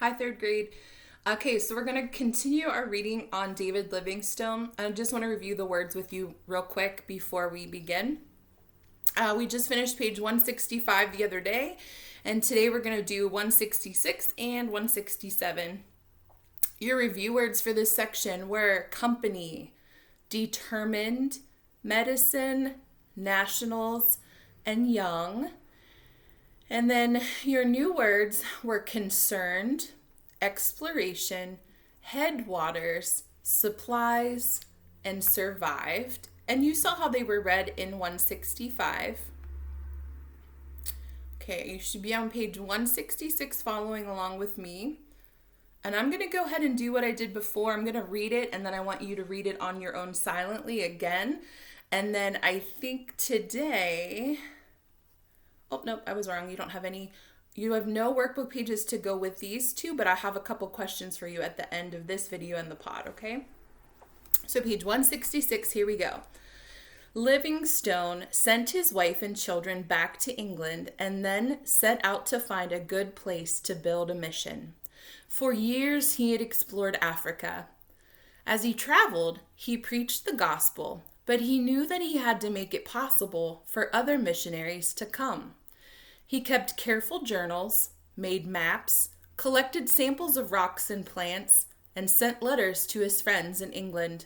Hi, third grade. Okay, so we're going to continue our reading on David Livingstone. I just want to review the words with you real quick before we begin. We just finished page 165 the other day, and today we're going to do 166 and 167. Your review words for this section were company, determined, medicine, nationals, and young. And then your new words were concerned, exploration, headwaters, supplies, and survived. And you saw how they were read in 165. Okay, you should be on page 166 following along with me. And I'm going to go ahead and do what I did before. I'm going to read it, and then I want you to read it on your own silently again. And then I think today... Oh, nope, I was wrong. You don't have any... You have no workbook pages to go with these two, but I have a couple questions for you at the end of this video and the pod, okay? So page 166, here we go. Livingstone sent his wife and children back to England and then set out to find a good place to build a mission. For years, he had explored Africa. As he traveled, he preached the gospel, but he knew that he had to make it possible for other missionaries to come. He kept careful journals, made maps, collected samples of rocks and plants, and sent letters to his friends in England.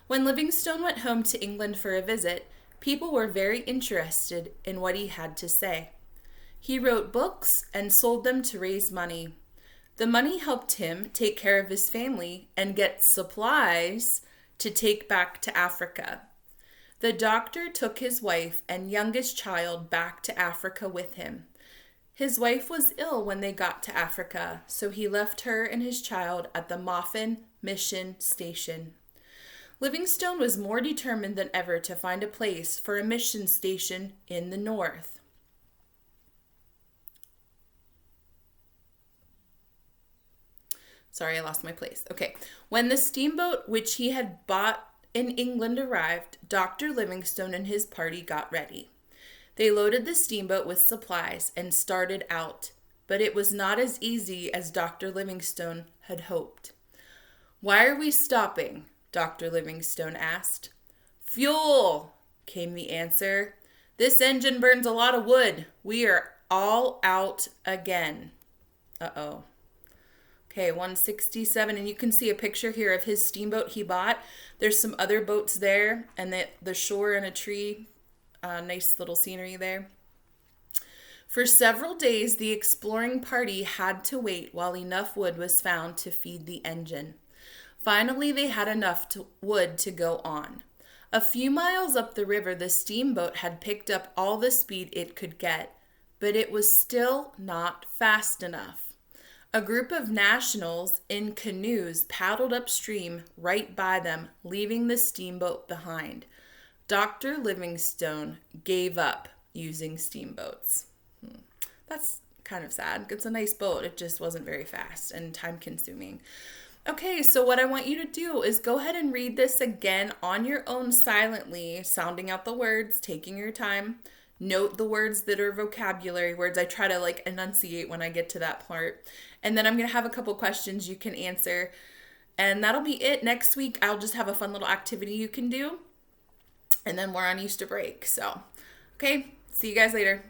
When Livingstone went home to England for a visit, people were very interested in what he had to say. He wrote books and sold them to raise money. The money helped him take care of his family and get supplies to take back to Africa. The doctor took his wife and youngest child back to Africa with him. His wife was ill when they got to Africa, so he left her and his child at the Moffin Mission Station. Livingstone was more determined than ever to find a place for a mission station in the north. Sorry, I lost my place. Okay. When the steamboat which he had bought in England arrived, Dr. Livingstone and his party got ready. They loaded the steamboat with supplies and started out, but it was not as easy as Dr. Livingstone had hoped. "Why are we stopping?" Dr. Livingstone asked. "Fuel," came the answer. "This engine burns a lot of wood. We are all out again." Uh-oh. Okay, 167, and you can see a picture here of his steamboat he bought. There's some other boats there, and the shore and a tree. Nice little scenery there. For several days, the exploring party had to wait while enough wood was found to feed the engine. Finally, they had enough wood to go on. A few miles up the river, the steamboat had picked up all the speed it could get, but it was still not fast enough. A group of nationals in canoes paddled upstream right by them, leaving the steamboat behind. Dr. Livingstone gave up using steamboats. That's kind of sad. It's a nice boat. It just wasn't very fast and time-consuming. Okay, so what I want you to do is go ahead and read this again on your own silently, sounding out the words, taking your time. Note the words that are vocabulary words. I try to enunciate when I get to that part. And then I'm going to have a couple questions you can answer. And that'll be it. Next week, I'll just have a fun little activity you can do. And then we're on Easter break. So, okay, see you guys later.